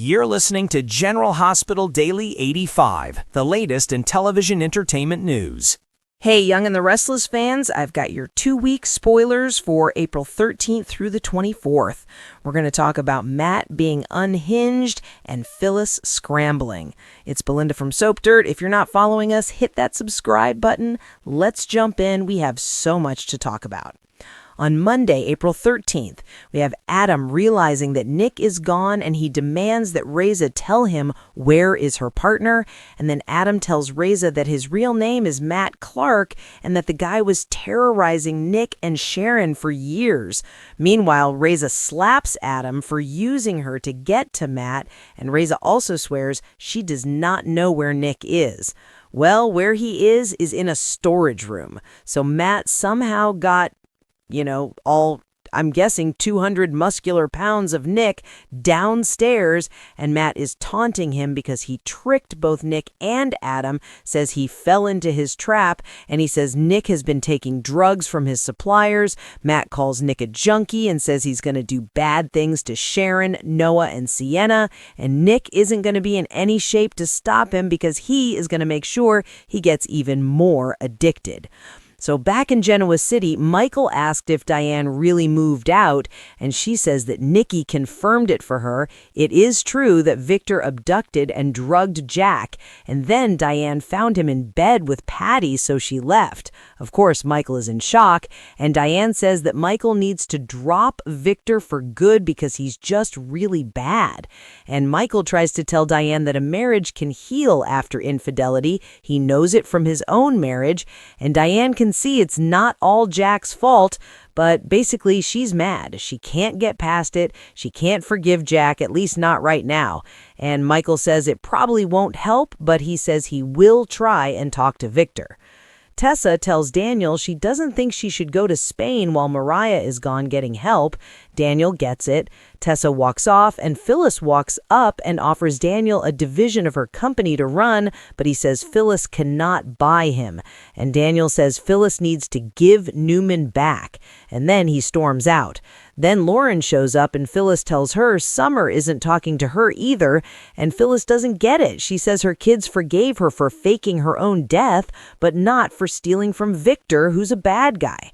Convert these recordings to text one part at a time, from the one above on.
You're listening to General Hospital Daily 85, the latest in television entertainment news. Hey, Young and the Restless fans, I've got your 2-week spoilers for April 13th through the 24th. We're going to talk about Matt being unhinged and Phyllis scrambling. It's Belinda from Soap Dirt. If you're not following us, hit that subscribe button. Let's jump in. We have so much to talk about. On Monday, April 13th, we have Adam realizing that Nick is gone and he demands that Reza tell him where is her partner. And then Adam tells Reza that his real name is Matt Clark and that the guy was terrorizing Nick and Sharon for years. Meanwhile, Reza slaps Adam for using her to get to Matt, and Reza also swears she does not know where Nick is. Well, where he is in a storage room. So Matt somehow got all, I'm guessing, 200 muscular pounds of Nick downstairs, and Matt is taunting him because he tricked both Nick and Adam, says he fell into his trap, and he says Nick has been taking drugs from his suppliers. Matt calls Nick a junkie and says he's going to do bad things to Sharon, Noah, and Sienna, and Nick isn't going to be in any shape to stop him because he is going to make sure he gets even more addicted. So back in Genoa City, Michael asked if Diane really moved out, and she says that Nikki confirmed it for her. It is true that Victor abducted and drugged Jack, and then Diane found him in bed with Patty, so she left. Of course, Michael is in shock, and Diane says that Michael needs to drop Victor for good because he's just really bad. And Michael tries to tell Diane that a marriage can heal after infidelity. He knows it from his own marriage, and Diane can see it's not all Jack's fault, but basically she's mad. She can't get past it. She can't forgive Jack, at least not right now. And Michael says it probably won't help, but he says he will try and talk to Victor. Tessa tells Daniel she doesn't think she should go to Spain while Mariah is gone getting help. Daniel gets it. Tessa walks off, and Phyllis walks up and offers Daniel a division of her company to run, but he says Phyllis cannot buy him. And Daniel says Phyllis needs to give Newman back. And then he storms out. Then Lauren shows up, and Phyllis tells her Summer isn't talking to her either, and Phyllis doesn't get it. She says her kids forgave her for faking her own death, but not for stealing from Victor, who's a bad guy.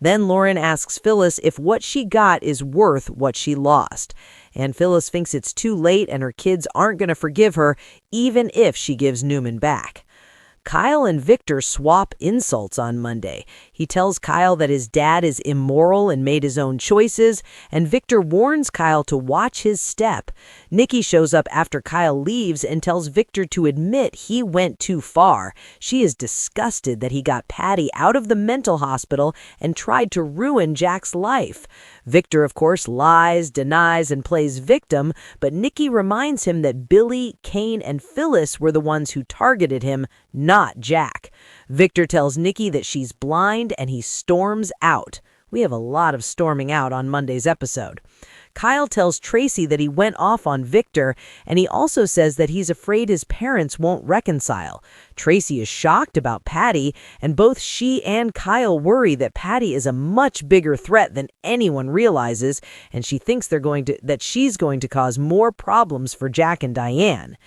Then Lauren asks Phyllis if what she got is worth what she lost. And Phyllis thinks it's too late and her kids aren't going to forgive her, even if she gives Newman back. Kyle and Victor swap insults on Monday. He tells Kyle that his dad is immoral and made his own choices, and Victor warns Kyle to watch his step. Nikki shows up after Kyle leaves and tells Victor to admit he went too far. She is disgusted that he got Patty out of the mental hospital and tried to ruin Jack's life. Victor, of course, lies, denies, and plays victim, but Nikki reminds him that Billy, Kane, and Phyllis were the ones who targeted him, not Jack. Victor tells Nikki that she's blind and he storms out. We have a lot of storming out on Monday's episode. Kyle tells Tracy that he went off on Victor, and he also says that he's afraid his parents won't reconcile. Tracy is shocked about Patty, and both she and Kyle worry that Patty is a much bigger threat than anyone realizes, and she thinks that she's going to cause more problems for Jack and Diane.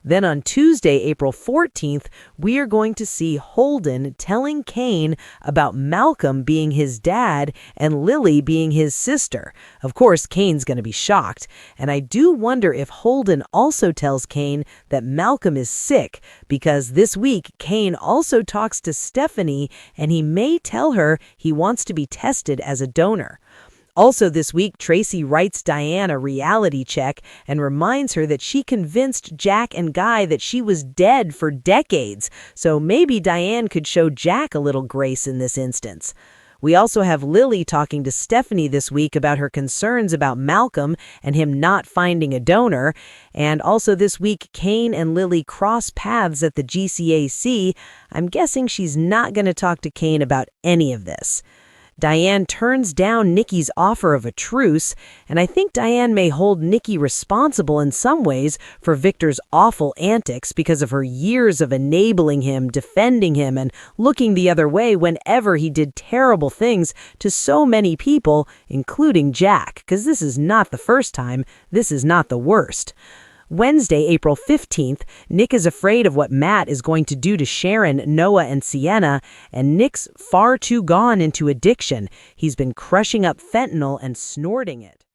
Then on Tuesday, April 14th, we are going to see Holden telling Kane about Malcolm being his dad and Lily being his sister. Of course, Kane's going to be shocked. And I do wonder if Holden also tells Kane that Malcolm is sick, because this week Kane also talks to Stephanie and he may tell her he wants to be tested as a donor. Also this week, Tracy writes Diane a reality check and reminds her that she convinced Jack and Guy that she was dead for decades, so maybe Diane could show Jack a little grace in this instance. We also have Lily talking to Stephanie this week about her concerns about Malcolm and him not finding a donor. And also this week, Kane and Lily cross paths at the GCAC. I'm guessing she's not going to talk to Kane about any of this. Diane turns down Nikki's offer of a truce, and I think Diane may hold Nikki responsible in some ways for Victor's awful antics because of her years of enabling him, defending him, and looking the other way whenever he did terrible things to so many people, including Jack, because this is not the first time, this is not the worst. Wednesday, April 15th, Nick is afraid of what Matt is going to do to Sharon, Noah, and Sienna, and Nick's far too gone into addiction. He's been crushing up fentanyl and snorting it.